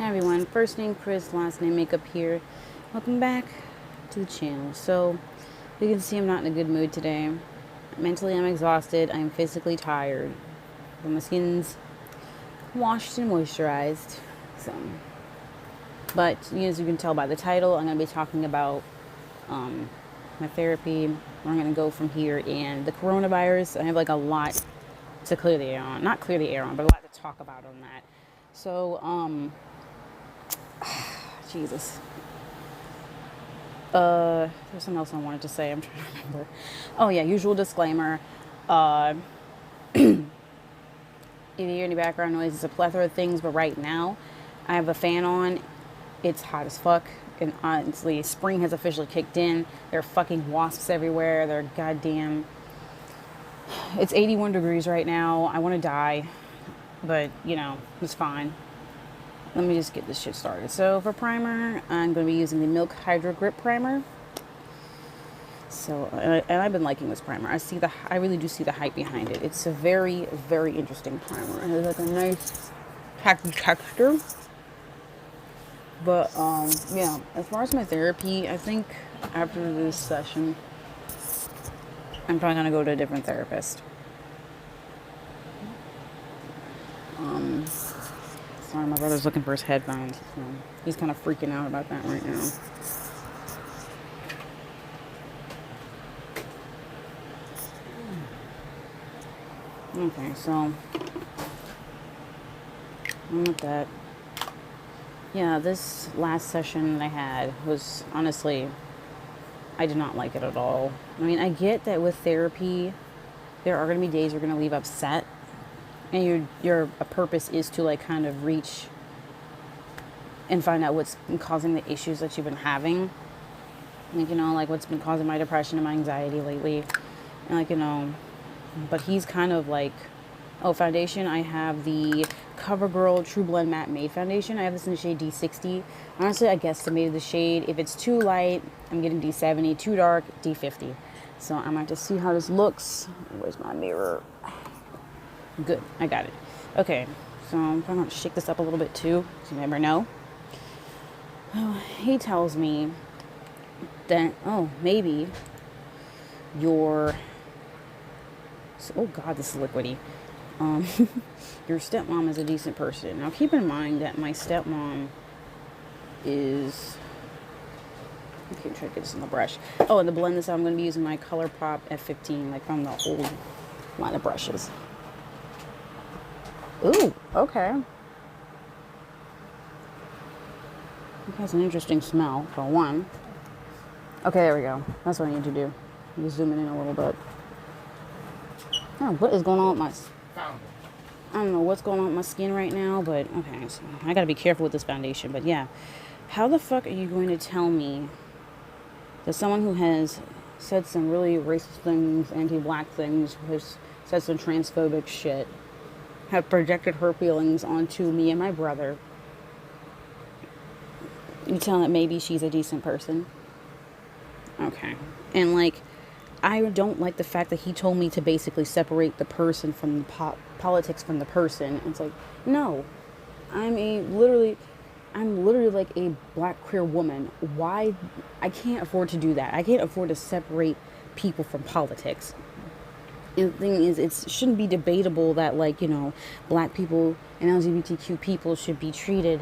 Hi everyone, first name Chris, last name Makeup here. Welcome back to the channel. So, you can see I'm not in a good mood today. Mentally I'm exhausted, I'm physically tired. But my skin's washed and moisturized. So, but as you can tell by the title, I'm going to be talking about my therapy, where I'm going to go from here, and the coronavirus. I have like a lot to clear the air on. Not clear the air on, but a lot to talk about on that. So, Jesus. There's something else I wanted to say. I'm trying to remember. Oh yeah, usual disclaimer. If you hear any background noise, it's a plethora of things, but right now I have a fan on. It's hot as fuck. And honestly, spring has officially kicked in. There are fucking wasps everywhere. They're goddamn. It's 81 degrees right now. I want to die, but it's fine. Let me just get this shit started. So for primer, I'm going to be using the Milk HydroGrip primer. So, and I've been liking this primer. I really do see the hype behind it. It's a very, very interesting primer. It has like a nice tacky texture. But, yeah, as far as my therapy, I think after this session, I'm probably going to go to a different therapist. Sorry, my brother's looking for his headphones. So he's kind of freaking out about that right now. Okay, so I'm with that. Yeah, this last session I had was, honestly, I did not like it at all. I mean, I get that with therapy, there are going to be days you're going to leave upset. And your purpose is to like kind of reach and find out what's been causing the issues that you've been having. Like, like what's been causing my depression and my anxiety lately. And but he's kind of like, foundation. I have the Covergirl TruBlend Matte Made Foundation. I have this in the shade D60. Honestly, I guesstimated the shade. If it's too light, I'm getting D70. Too dark, D50. So I'm going to see how this looks. Where's my mirror? Good, I got it. Okay, so I'm going to shake this up a little bit too, so you never know. He tells me that, maybe oh God, this is liquidy. Your stepmom is a decent person. Now keep in mind that my stepmom is, okay, I'm trying to get this in the brush. Oh, and to blend this out, I'm going to be using my Colourpop F15, like from the old line of brushes. Ooh, okay. It has an interesting smell, for one. Okay, there we go. That's what I need to do. Just zoom in a little bit. Oh, what is going on with my... I don't know what's going on with my skin right now, but okay. So I gotta be careful with this foundation. But yeah, how the fuck are you going to tell me that someone who has said some really racist things, anti-black things, has said some transphobic shit, have projected her feelings onto me and my brother, you tell that maybe she's a decent person? Okay. And like, I don't like the fact that he told me to basically separate the person from the politics from the person. It's like, no, I'm literally like a black queer woman. Why? I can't afford to do that. I can't afford to separate people from politics. And the thing is, it shouldn't be debatable that, like, black people and LGBTQ people should be treated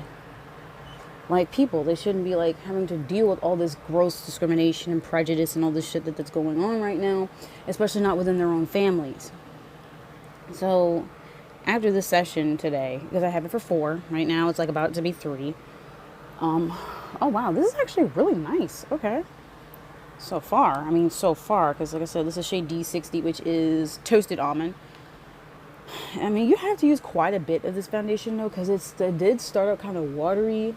like people. They shouldn't be, like, having to deal with all this gross discrimination and prejudice and all this shit that's going on right now, especially not within their own families. So, after this session today, because I have it for 4, right now it's, like, about to be 3. Oh, wow, this is actually really nice. Okay. So far, because like I said, this is shade D60, which is Toasted Almond. I mean, you have to use quite a bit of this foundation, though, because it did start out kind of watery.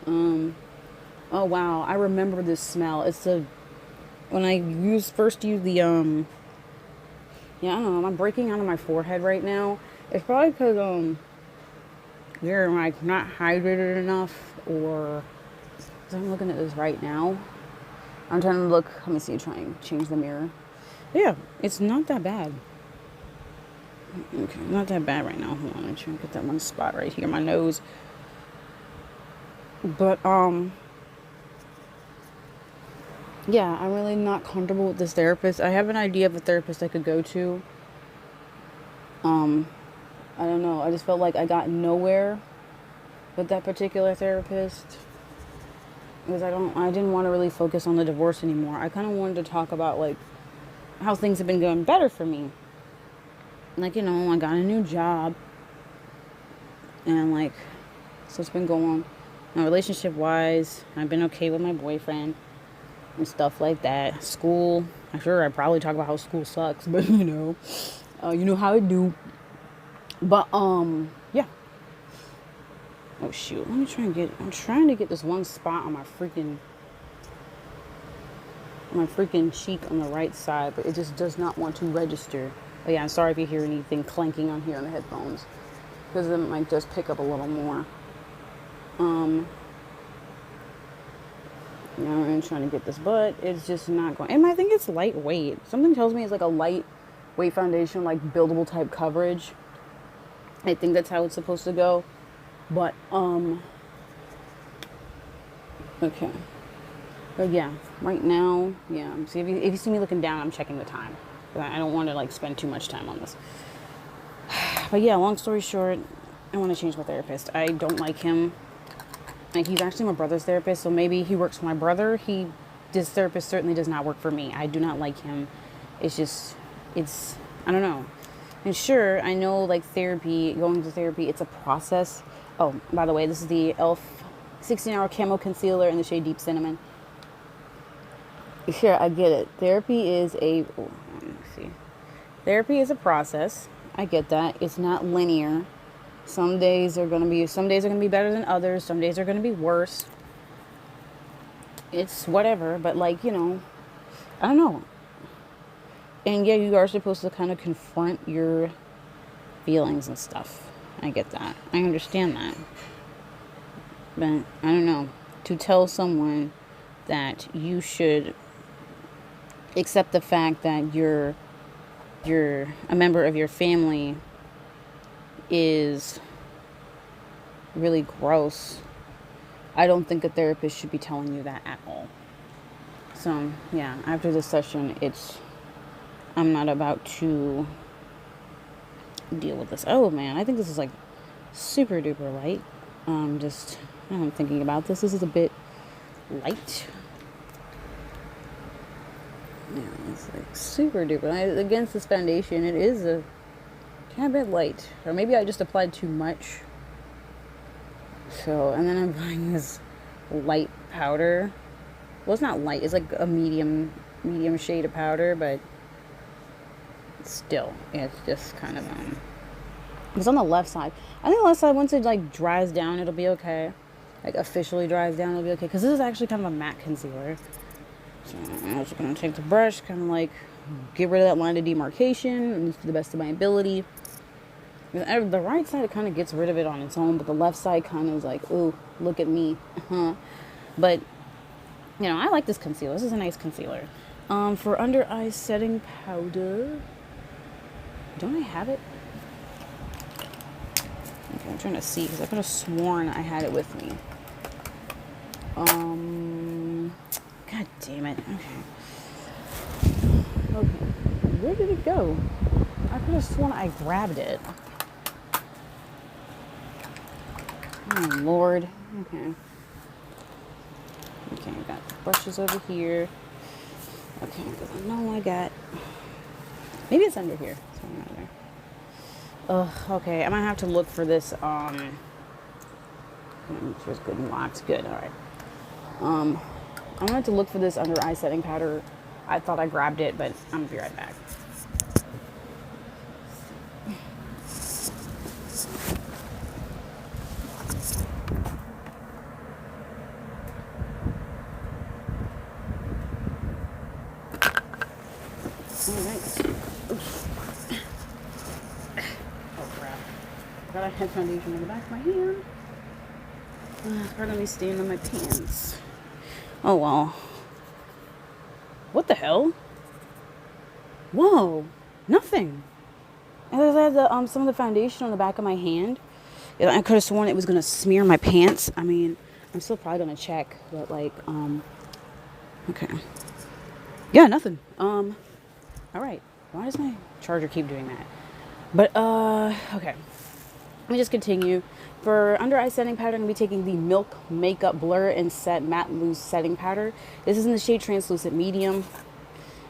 Oh, wow, I remember this smell. When I first used the, yeah, I don't know, I'm breaking out of my forehead right now. It's probably because, you're, like, not hydrated enough, or, because I'm looking at this right now. I'm trying to look, let me see, try and change the mirror. Yeah, it's not that bad. Okay, not that bad right now. Hold on, I'm trying to get that one spot right here, my nose. But, yeah, I'm really not comfortable with this therapist. I have an idea of a therapist I could go to. I don't know. I just felt like I got nowhere with that particular therapist because I didn't want to really focus on the divorce anymore. I kind of wanted to talk about like how things have been going better for me. Like, I got a new job and like, so it's been going on. Relationship wise, I've been okay with my boyfriend and stuff like that. School, I'm sure I probably talk about how school sucks, but you know how it do. But yeah. Oh shoot, I'm trying to get this one spot on my freaking cheek on the right side, but it just does not want to register. But yeah, I'm sorry if you hear anything clanking on here on the headphones, because it might just pick up a little more. Now I'm trying to get this, but it's just not going. And I think it's lightweight. Something tells me it's like a lightweight foundation, like buildable type coverage. I think that's how it's supposed to go. But okay. But yeah, right now, yeah. See, if you see me looking down, I'm checking the time. I don't want to like spend too much time on this. But yeah, long story short, I want to change my therapist. I don't like him. Like, he's actually my brother's therapist, so maybe he works for my brother. This therapist certainly does not work for me. I do not like him. I don't know. And sure, I know like going to therapy, it's a process. Oh, by the way, this is the E.L.F 16-hour camo concealer in the shade Deep Cinnamon. Sure, I get it. Therapy is a process. I get that. It's not linear. Some days are going to be better than others. Some days are going to be worse. It's whatever, but like, I don't know. And yeah, you are supposed to kind of confront your feelings and stuff. I get that. I understand that. But I don't know. To tell someone that you should accept the fact that you're a member of your family is really gross. I don't think a therapist should be telling you that at all. So yeah, after this session, I'm not about to deal with this. Oh man, I think this is like super duper light. I'm thinking about this. This is a bit light. Yeah, it's like super duper. Against this foundation, it is a kind of bit light. Or maybe I just applied too much. So, and then I'm buying this light powder. Well, it's not light. It's like a medium shade of powder, but still, it's just kind of it's on the left side. I think the left side, once it like dries down, it'll be okay. Like officially dries down, it'll be okay. Because this is actually kind of a matte concealer. So I'm just gonna take the brush, kind of like get rid of that line of demarcation to the best of my ability. The right side, it kind of gets rid of it on its own, but the left side kind of is like, ooh, look at me. But I like this concealer. This is a nice concealer. For under eye setting powder, don't I have it? Okay, I'm trying to see because I could have sworn I had it with me. God damn it. Okay, where did it go? I could have sworn I grabbed it. Oh Lord. Okay, I got brushes over here. Okay, because I know I got. Maybe it's under here. It's under there. Ugh. Okay, I might have to look for this. Just good and locked. Good. All right. I'm gonna have to look for this under eye setting powder. I thought I grabbed it, but I'm gonna be right back. I had foundation on the back of my hand. It's part of me staying on my pants. Oh well. What the hell? Whoa, nothing. And I had some of the foundation on the back of my hand. I could have sworn it was gonna smear my pants. I mean, I'm still probably gonna check, but like, okay. Yeah, nothing. All right. Why does my charger keep doing that? But, okay. Let me just continue. For under eye setting powder, I'm going to be taking the Milk Makeup Blur and Set Matte Loose Setting Powder. This is in the shade Translucent Medium.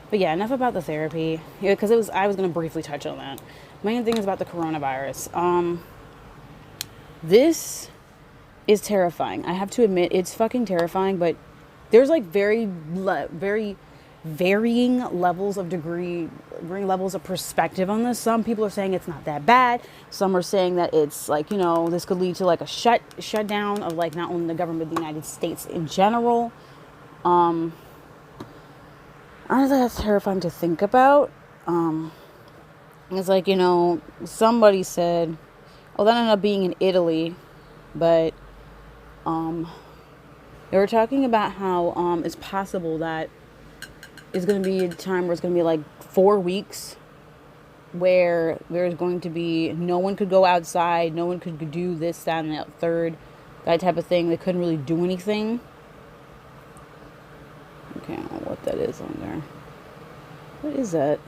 But yeah, enough about the therapy. Yeah, because I was going to briefly touch on that. Main thing is about the coronavirus. This is terrifying. I have to admit, it's fucking terrifying, but there's like very varying levels of perspective on this. Some people are saying it's not that bad. Some are saying that it's like, this could lead to like a shutdown of like not only the government of the United States in general. Honestly, that's terrifying to think about. It's like, somebody said, oh, that ended up being in Italy, but they were talking about how it's possible that it's going to be a time where it's going to be like 4 weeks where there's going to be no one could go outside, no one could do this, that, and the third, that type of thing. They couldn't really do anything. Okay, I don't know what that is on there. What is that?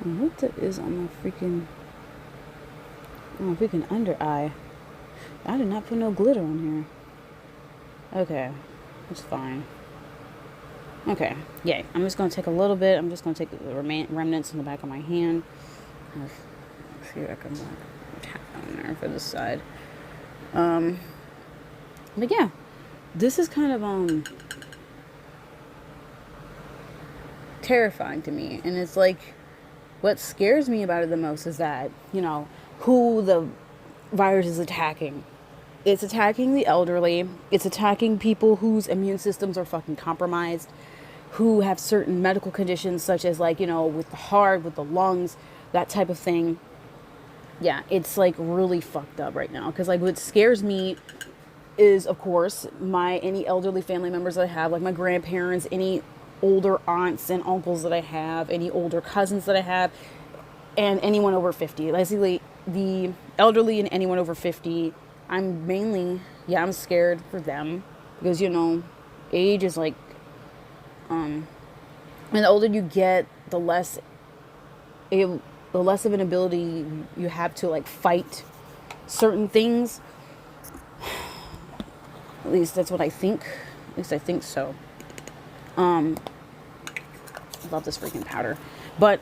What that is on my freaking under eye. I did not put no glitter on here. Okay, that's fine. Okay, yay. I'm just going to take a little bit. I'm just going to take the remnants in the back of my hand. Let's see if I can tap on there for this side. But yeah, this is kind of terrifying to me. And it's like, what scares me about it the most is that, who the virus is attacking. It's attacking the elderly. It's attacking people whose immune systems are fucking compromised, who have certain medical conditions such as like, with the heart, with the lungs, that type of thing. Yeah, it's like really fucked up right now. Because like what scares me is, of course, any elderly family members that I have, like my grandparents, any older aunts and uncles that I have, any older cousins that I have, and anyone over 50. Basically, the elderly and anyone over 50, I'm scared for them because, age is like, and the older you get, the less of an ability you have to like fight certain things. At least that's what I think. At least I think so. I love this freaking powder. But,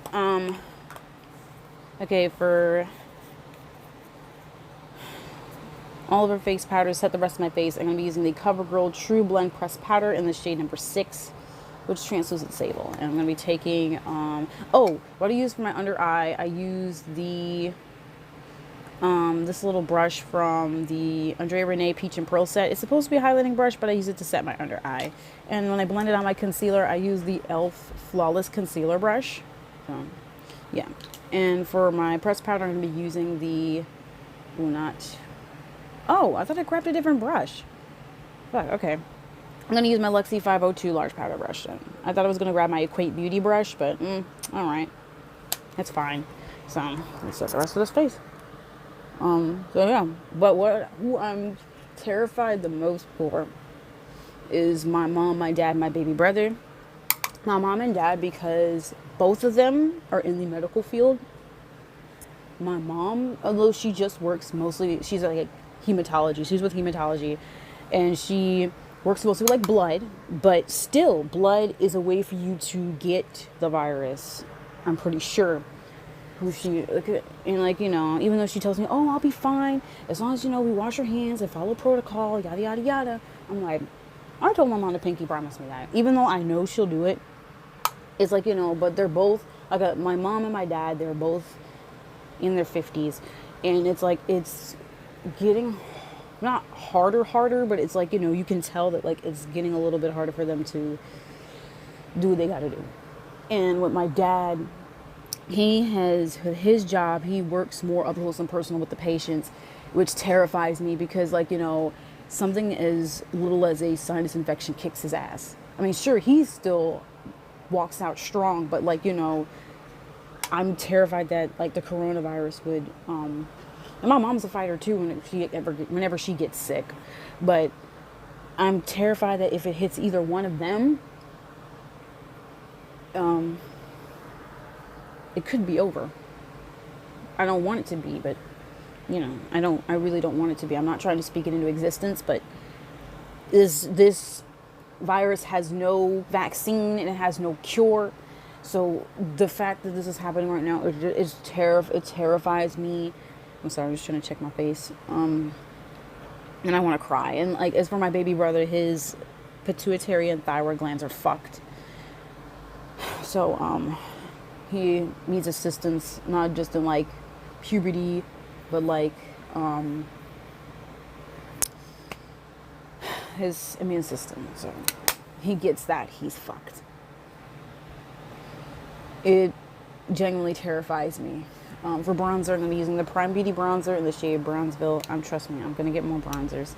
okay, for all of our face powders, set the rest of my face, I'm going to be using the Covergirl TruBlend Pressed Powder in the shade number 6, which is Translucent Sable. And I'm going to be taking, what I use for my under eye, I use the, this little brush from the Andrea Renee Peach and Pearl set. It's supposed to be a highlighting brush, but I use it to set my under eye. And when I blend it on my concealer, I use the E.L.F. Flawless Concealer Brush. So, yeah. And for my pressed powder, I'm going to be using the, I thought I grabbed a different brush. Fuck, okay. I'm going to use my Luxie 502 large powder brush then. I thought I was going to grab my Equate Beauty brush, but, alright. That's fine. So, let's set the rest of this face. So yeah. But who I'm terrified the most for is my mom, my dad, my baby brother. My mom and dad, because both of them are in the medical field. My mom, although she just works mostly, she's like hematology. She's with hematology. And she works mostly like blood. But still, blood is a way for you to get the virus. I'm pretty sure. Even though she tells me, oh, I'll be fine. As long as, we wash our hands and follow protocol, yada, yada, yada. I'm like, I told my mom to pinky promise me that. Even though I know she'll do it. It's like, but they're both, like my mom and my dad, they're both in their 50s. And it's like, it's getting, not harder, but it's like, you can tell that like it's getting a little bit harder for them to do what they gotta do. And with my dad, his job, he works more up close and personal with the patients, which terrifies me because something as little as a sinus infection kicks his ass. I mean, sure, he still walks out strong, but I'm terrified that like the coronavirus would, and my mom's a fighter too whenever she gets sick, but I'm terrified that if it hits either one of them, it could be over. I don't want it to be, but you know, I really don't want it to be. I'm not trying to speak it into existence, but this virus has no vaccine and it has no cure. So the fact that this is happening right now, it terrifies me. I'm sorry, I'm just trying to check my face. And I want to cry. And like, as for my baby brother, his pituitary and thyroid glands are fucked. So he needs assistance, not just in like puberty, but like his immune system. So he gets that, he's fucked. It genuinely terrifies me. For bronzer, I'm going to be using the Prime Beauty bronzer in the shade Bronzeville. Trust me, I'm going to get more bronzers.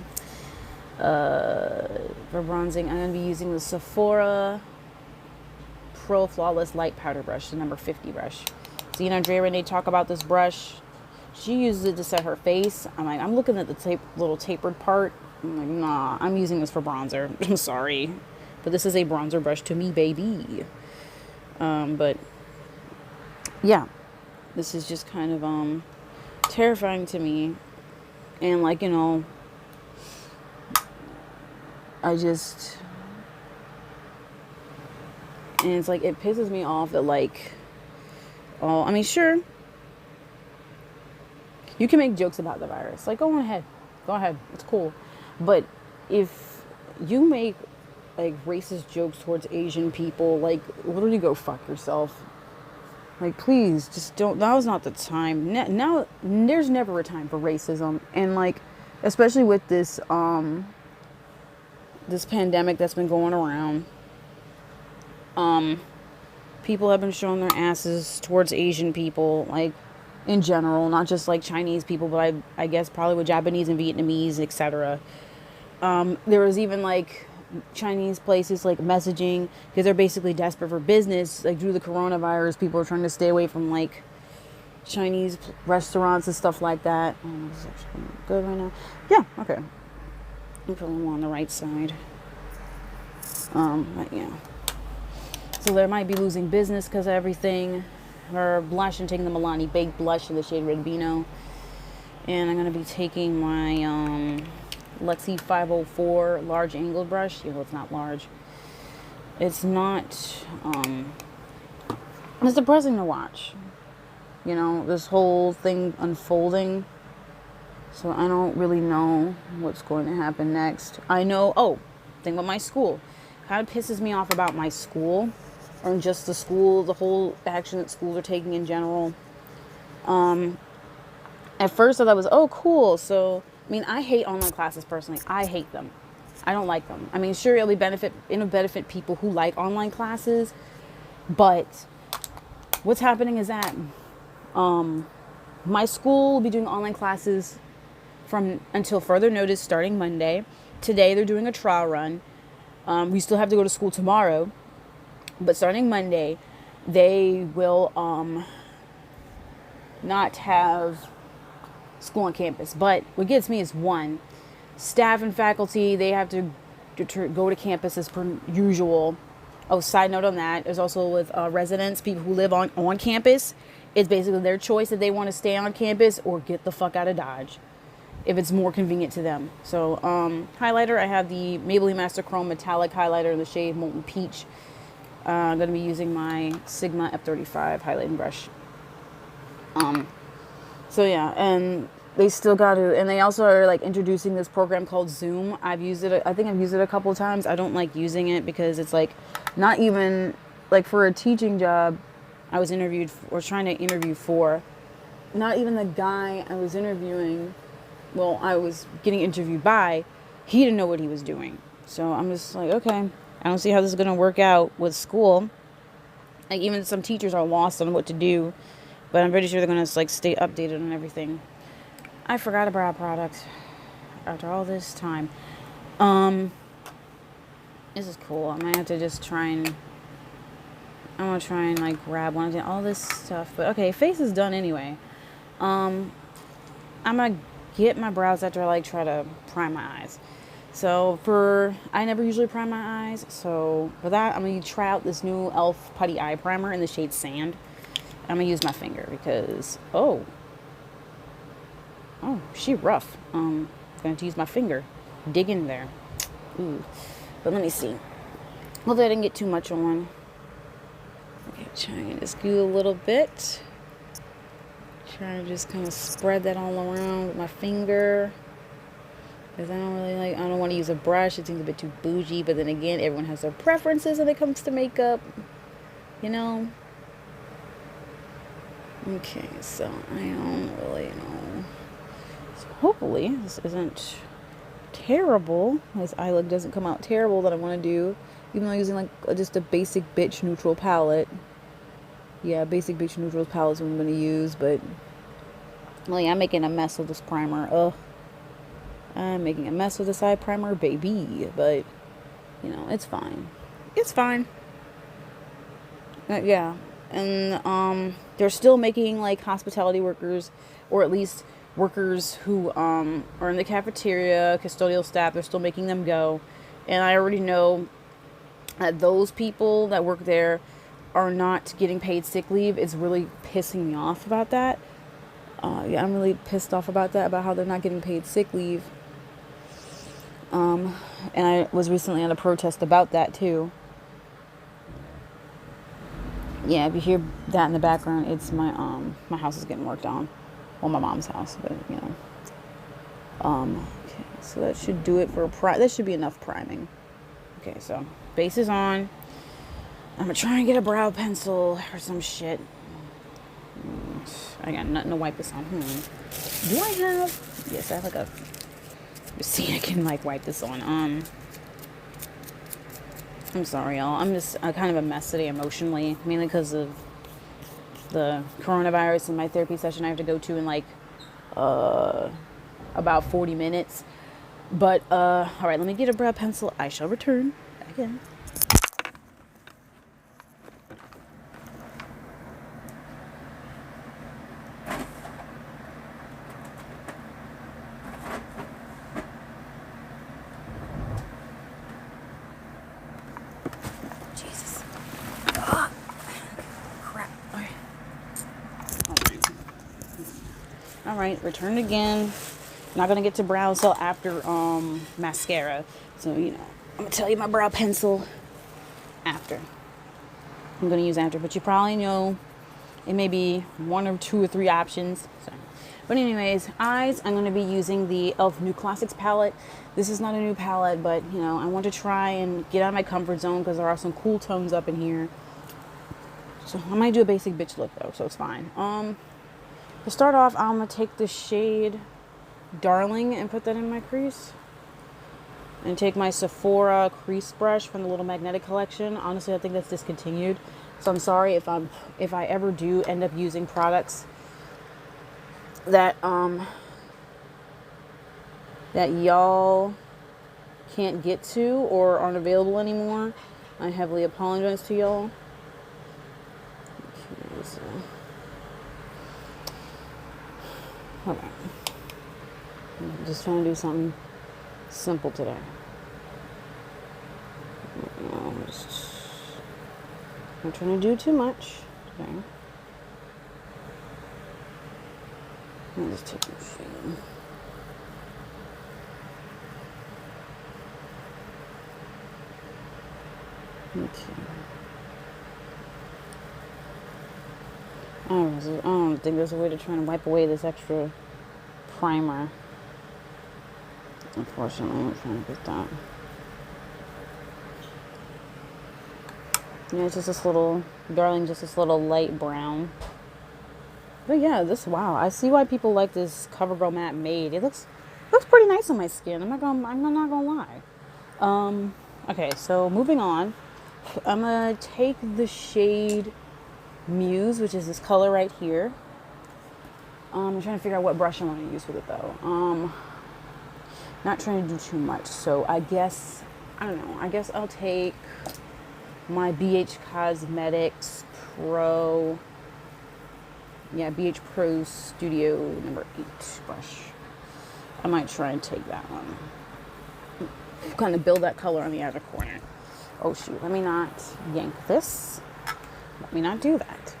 For bronzing, I'm going to be using the Sephora Pro Flawless Light Powder Brush, the number 50 brush. So, you know, Dre Renee talk about this brush. She uses it to set her face. I'm looking at the little tapered part. I'm like, nah, I'm using this for bronzer. I'm sorry. But this is a bronzer brush to me, baby. But yeah, this is just kind of terrifying to me. And like, you know, and it's like, it pisses me off that like, oh, I mean, sure, you can make jokes about the virus. Like, go ahead, it's cool. But if you make like racist jokes towards Asian people, like, literally go fuck yourself. Like, please, just don't. Now's not the time. Now, there's never a time for racism, and like, especially with this this pandemic that's been going around. People have been showing their asses towards Asian people, like, in general, not just like Chinese people, but I guess probably with Japanese and Vietnamese, etc. There was even like Chinese places like messaging, because they're basically desperate for business. Like, due to the coronavirus, people are trying to stay away from like Chinese restaurants and stuff like that. Oh, this is actually good right now. Yeah, okay. I'm probably more on the right side. But yeah. So they might be losing business because of everything. Her blush, I'm taking the Milani Baked Blush in the shade Red Vino. And I'm going to be taking my Lexi 504 large angled brush. You know, it's not large. It's not, it's depressing to watch. You know, this whole thing unfolding. So I don't really know what's going to happen next. I know, thing about my school. Kind of pisses me off about my school. Or just the school, the whole action that schools are taking in general. At first I thought it was, cool. So, I mean, I hate online classes personally. I hate them. I don't like them. I mean, sure, it'll benefit people who like online classes. But what's happening is that my school will be doing online classes until further notice starting Monday. Today they're doing a trial run. We still have to go to school tomorrow. But starting Monday, they will not have school on campus. But what gets me is, one, staff and faculty, they have to go to campus as per usual. Oh, side note on that, there's also with residents, people who live on campus. It's basically their choice if they want to stay on campus or get the fuck out of Dodge, if it's more convenient to them. So, highlighter, I have the Maybelline Master Chrome Metallic Highlighter in the shade Molten Peach. I'm going to be using my Sigma F35 highlighting brush. So yeah, and they still got to, and they also are like introducing this program called Zoom. I've used it, I think I've used it a couple of times. I don't like using it because it's like, not even, like for a teaching job, I was trying to interview for, not even the guy I was interviewing, I was getting interviewed by, he didn't know what he was doing. So I'm just like, okay. I don't see how this is going to work out with school. Like, even some teachers are lost on what to do. But I'm pretty sure they're going to, like, stay updated on everything. I forgot about our product after all this time. This is cool. I might have to just try and... I'm gonna try and like grab one of all this stuff. But okay, face is done anyway. I'm gonna get my brows after I like try to prime my eyes. So I never usually prime my eyes. So for that, I'm gonna try out this new E.L.F. Putty Eye Primer in the shade Sand. I'm gonna use my finger because oh, she rough. I'm gonna use my finger, dig in there. Ooh, but let me see. Hopefully I didn't get too much on. Okay, trying to just do a little bit. Trying to just kind of spread that all around with my finger. Because I don't want to use a brush. It seems a bit too bougie. But then again, everyone has their preferences when it comes to makeup. You know? Okay, so I don't really know. So hopefully this isn't terrible. This eye look doesn't come out terrible that I want to do. Even though I'm using like just a basic bitch neutral palette. Yeah, basic bitch neutral palette is what I'm going to use. But well, yeah, I'm making a mess with this primer. Ugh. I'm making a mess with this eye primer, baby. But, you know, it's fine. It's fine. Yeah. And they're still making, like, hospitality workers, or at least workers who are in the cafeteria, custodial staff, they're still making them go. And I already know that those people that work there are not getting paid sick leave. It's really pissing me off about that. Yeah, I'm really pissed off about that, about how they're not getting paid sick leave. And I was recently at a protest about that too. Yeah, if you hear that in the background, it's my my house is getting worked on. Well, my mom's house, but you know. Okay, so that should do it for that should be enough priming. Okay, so base is on. I'm gonna try and get a brow pencil or some shit. I got nothing to wipe this on. Do I have? Yes, I have like a. Just see, I can like wipe this on. I'm sorry, y'all. I'm just kind of a mess today emotionally, mainly because of the coronavirus and my therapy session I have to go to in like about 40 minutes. But all right, let me get a brow pencil. I shall return again. Alright, returned again. Not gonna get to brows till after mascara. So, you know, I'm gonna tell you my brow pencil after. I'm gonna use after, but you probably know it may be one or two or three options. So, but anyways, eyes, I'm gonna be using the E.L.F. New Classics palette. This is not a new palette, but you know, I want to try and get out of my comfort zone because there are some cool tones up in here. So I might do a basic bitch look though, so it's fine. To start off, I'm going to take the shade Darling and put that in my crease. And take my Sephora crease brush from the Little Magnetic collection. Honestly, I think that's discontinued. So I'm sorry if I ever do end up using products that that y'all can't get to or aren't available anymore. I heavily apologize to y'all. Okay, so. Okay. I'm just trying to do something simple today. I'm not trying to do too much today. I'm just taking a shade. Okay. I don't think there's a way to try and wipe away this extra primer. Unfortunately, I'm trying to get that. Yeah, it's just this little, Darling, just this little light brown. But yeah, wow, I see why people like this CoverGirl matte matte. It looks pretty nice on my skin. I'm not gonna lie. Okay, so moving on. I'm gonna take the shade Muse, which is this color right here. I'm trying to figure out what brush I want to use with it though. Not trying to do too much, so I guess, I don't know, I guess I'll take my BH Cosmetics Pro, BH Pro Studio number 8 brush. I might try and take that one. Kind of build that color on the outer corner. Oh shoot, let me not yank this. Let me not do that.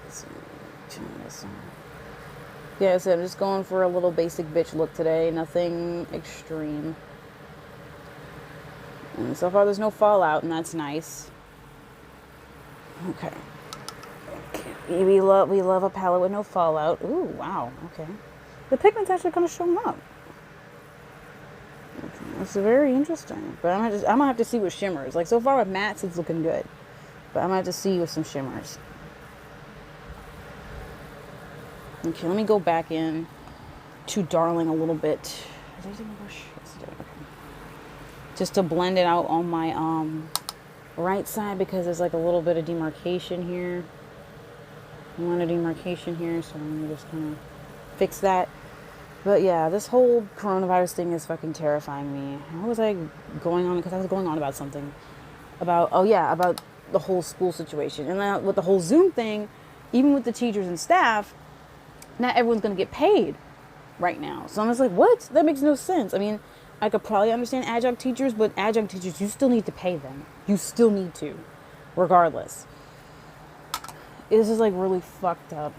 Yeah, so I'm just going for a little basic bitch look today. Nothing extreme. And so far there's no fallout, and that's nice. Okay. We love a palette with no fallout. Ooh, wow. Okay. The pigment's actually kind of showing up. Okay, that's very interesting. But I'm gonna have to see with shimmers. Like, so far with mattes, it's looking good. But I'm gonna have to see with some shimmers. Okay, let me go back in to Darling a little bit. Did I take my brush? Yes, I did. Okay. Just to blend it out on my right side, because there's like a little bit of demarcation here. A lot of demarcation here, so I'm gonna just kind of fix that. But yeah, this whole coronavirus thing is fucking terrifying me. What was I going on? Because I was going on about something. About the whole school situation. And then with the whole Zoom thing, even with the teachers and staff, not everyone's going to get paid right now. So I'm just like, what? That makes no sense. I mean, I could probably understand adjunct teachers, but adjunct teachers, you still need to pay them. You still need to, regardless. This is like really fucked up.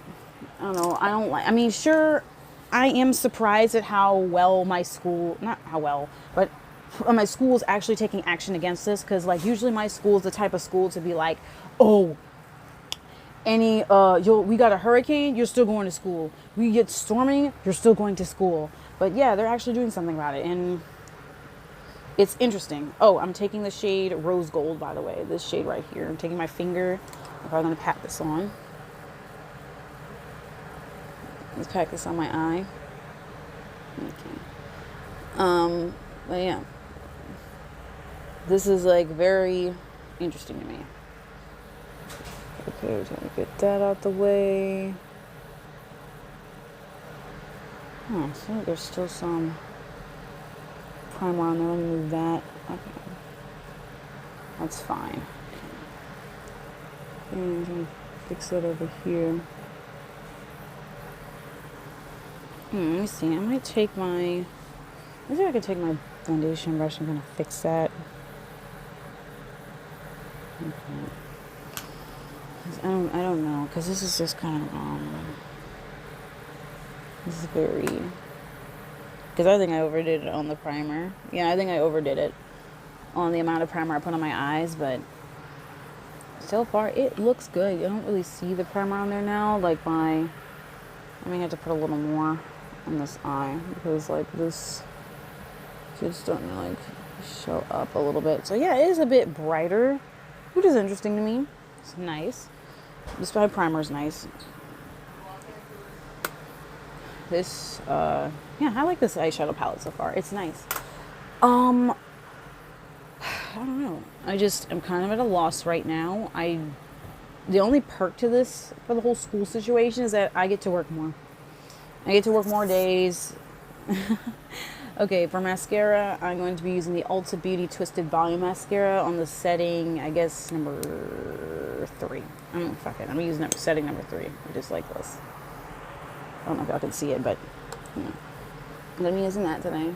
I don't know. I mean, sure, I am surprised at how well my school, not how well, but my school is actually taking action against this. Because like usually my school is the type of school to be like, oh, we got a hurricane, you're still going to school. We get storming, you're still going to school. But yeah, they're actually doing something about it, and it's interesting. Oh, I'm taking the shade Rose Gold, by the way. This shade right here. I'm taking my finger. I'm probably going to pat this on. Let's pack this on my eye. Okay. But yeah. This is like very interesting to me. Okay, we're gonna get that out the way. Oh, so there's still some primer on there. Let me move that. Okay. That's fine. Okay. I'm gonna fix it over here. Let me see. I might take maybe I could take my foundation brush. I'm gonna fix that. Okay. I don't know, because this is just kind of this is very, because I think I overdid it on the primer. Yeah, I think I overdid it on the amount of primer I put on my eyes, but so far it looks good. You don't really see the primer on there now. Like I may have to put a little more on this eye, because like this is starting to like show up a little bit. So yeah, it is a bit brighter, which is interesting to me. It's nice. This primer is nice. This, yeah, I like this eyeshadow palette so far. It's nice. I don't know. I'm kind of at a loss right now. The only perk to this for the whole school situation is that I get to work more. I get to work more days. Okay, for mascara, I'm going to be using the Ulta Beauty Twisted Volume Mascara on the setting, I guess, number 3. I don't know, fuck it. I'm using setting number 3. I just like this. I don't know if y'all can see it, but, you know. I'm going to be using that today.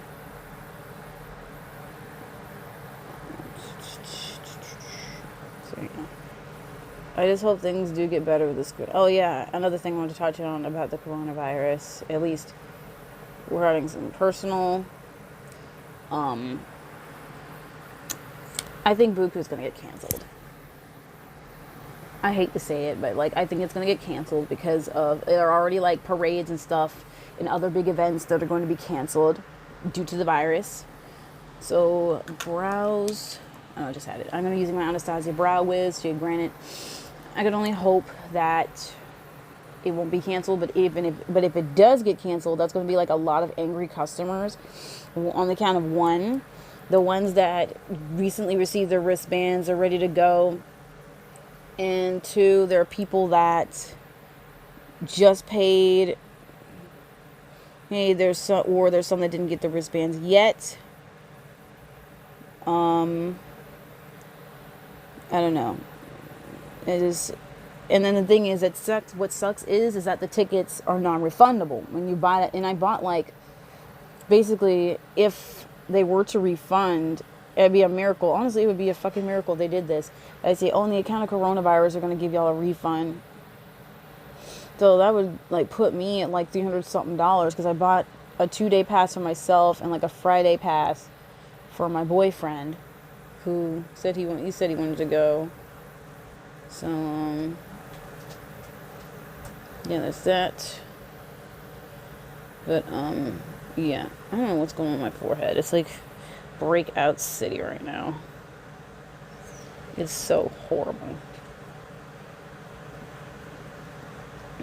So, yeah. I just hope things do get better with this. Oh, yeah, another thing I wanted to touch on about the coronavirus, at least we're having some personal, I think Buku is going to get canceled. I hate to say it, but like I think it's going to get canceled because there are already like parades and stuff and other big events that are going to be canceled due to the virus. So brows, I just had it. I'm going to be using my Anastasia Brow Wiz Shade Granite. I can only hope that it won't be canceled, but if it does get canceled, that's going to be like a lot of angry customers on the count of 1. The ones that recently received their wristbands are ready to go. And 2, there are people that just paid. Hey, there's some that didn't get the wristbands yet. I don't know. It is, and then the thing is that sucks. What sucks is that the tickets are non-refundable when you buy it. And I bought like, basically, if they were to refund, it'd be a miracle. Honestly, it would be a fucking miracle if they did this. I'd say, on the account of coronavirus, are gonna give y'all a refund. So that would like put me at like $300 something because I bought a 2-day pass for myself and like a Friday pass for my boyfriend, who said he wanted to go. So yeah, that's that. But yeah, I don't know what's going on with my forehead. It's like breakout city right now. It's so horrible.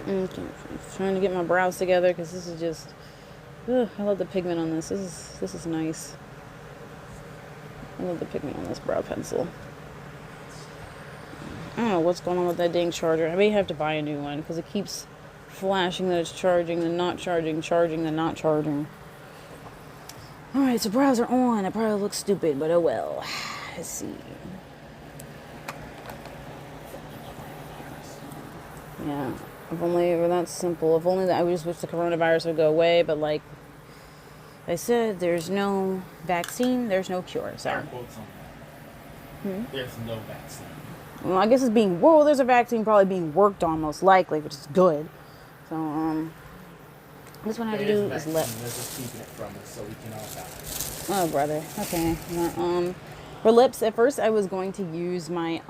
Okay, I'm trying to get my brows together because this is just. Ugh, I love the pigment on this. This is nice. I love the pigment on this brow pencil. I don't know what's going on with that dang charger. I may have to buy a new one because it keeps flashing that it's charging, then not charging, charging, then not charging. Alright, so brows are on. I probably look stupid, but oh well. Let's see. Yeah. If only it were that simple. If only that I just wish the coronavirus would go away, but like I said, there's no vaccine, there's no cure. So there's no vaccine. Well, I guess it's being there's a vaccine probably being worked on most likely, which is good. So this one I have to do is They're just keeping it from us so we can all die. Oh brother. Okay. For lips, at first I was going to use my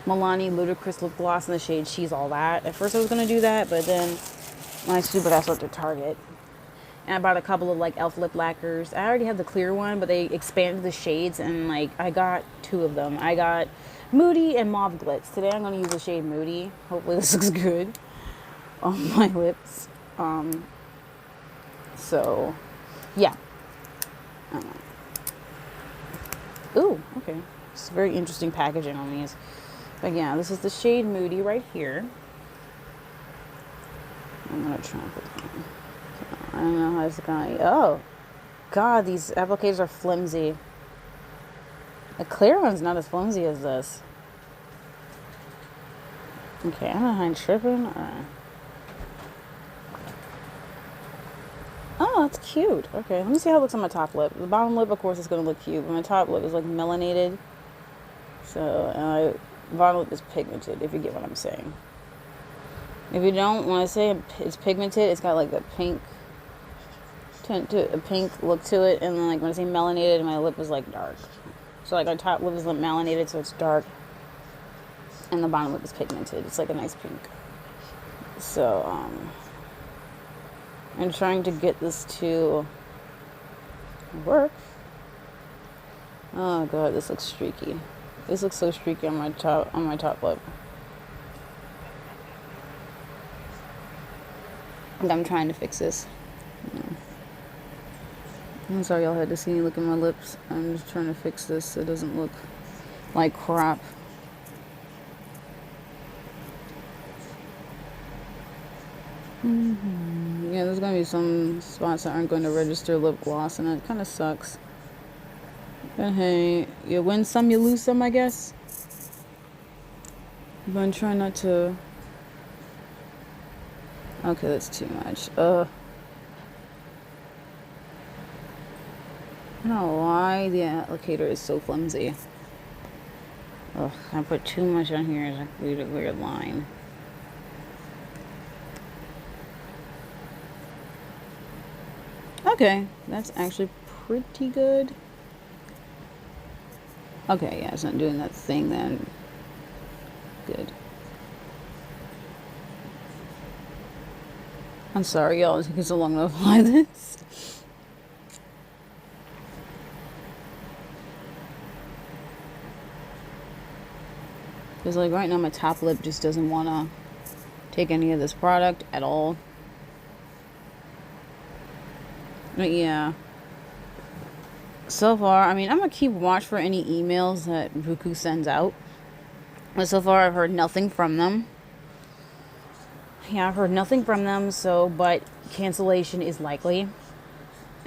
Milani Ludicrous Lip Gloss in the shade She's All That. At first I was going to do that, but then my stupid ass went to Target. And I bought a couple of like E.L.F. lip lacquers. I already had the clear one, but they expanded the shades and like I got 2 of them. I got Moody and Mauve Glitz. Today I'm going to use the shade Moody. Hopefully this looks good on my lips. So, yeah. Ooh, okay. It's very interesting packaging on these. But yeah, this is the shade Moody right here. I'm going to try and put that on. I don't know how it's going to... Oh, God, these applicators are flimsy. The clear one's not as flimsy as this. Okay, I don't know how I'm tripping. Oh, that's cute. Okay, let me see how it looks on my top lip. The bottom lip, of course, is going to look cute, but my top lip is like melanated. So, bottom lip is pigmented, if you get what I'm saying. If you don't, when I say it's pigmented, it's got like a pink tint to a pink look to it, and then like when I say melanated, my lip is like dark. So like our top lip is like melanated, so it's dark, and the bottom lip is pigmented. It's like a nice pink. So I'm trying to get this to work. Oh god, this looks streaky. This looks so streaky on my top lip. And I'm trying to fix this. I'm sorry y'all had to see me look at my lips. I'm just trying to fix this so it doesn't look like crap. Yeah, there's gonna be some spots that aren't going to register lip gloss, and that kind of sucks. But hey, you win some, you lose some, I guess. But I'm trying not to. Okay, that's too much. I don't know why the applicator is so flimsy. Ugh, I put too much on here. It's a weird line. Okay, that's actually pretty good. Okay, yeah, it's not doing that thing then. Good. I'm sorry, y'all. It took so long to apply this. Because, like, right now my top lip just doesn't want to take any of this product at all. But, yeah. So far, I mean, I'm going to keep watch for any emails that Buku sends out. But so far, I've heard nothing from them. Yeah, I've heard nothing from them, so, but cancellation is likely.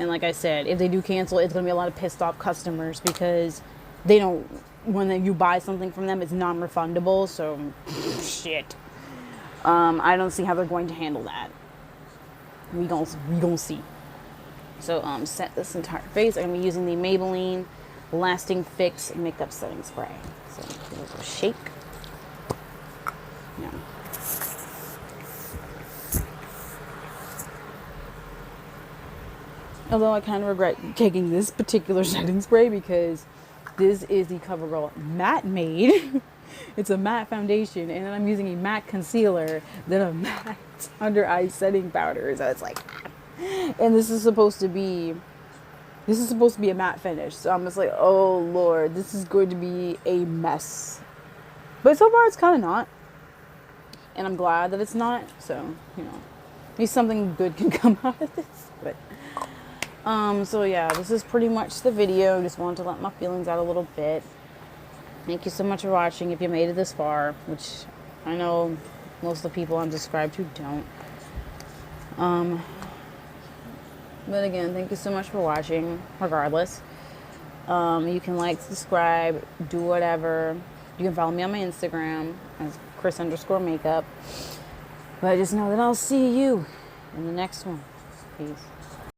And like I said, if they do cancel, it's going to be a lot of pissed off customers because they don't, when you buy something from them, it's non-refundable. So, shit. I don't see how they're going to handle that. We gon' see. So, set this entire face. I'm going to be using the Maybelline Lasting Fix Makeup Setting Spray. So, give it a little shake. Yeah. Although I kind of regret taking this particular setting spray because this is the Covergirl Matte Made. It's a matte foundation, and then I'm using a matte concealer, then a matte under eye setting powder. So it's like, and this is supposed to be a matte finish. So I'm just like, oh Lord, this is going to be a mess. But so far it's kind of not, and I'm glad that it's not. So maybe something good can come out of this. But so yeah, this is pretty much the video. Just wanted to let my feelings out a little bit. Thank you so much for watching if you made it this far, which I know most of the people I'm subscribed to don't. But again, thank you so much for watching, regardless. You can like, subscribe, do whatever. You can follow me on my Instagram as Chris_makeup. But just know that I'll see you in the next one. Peace.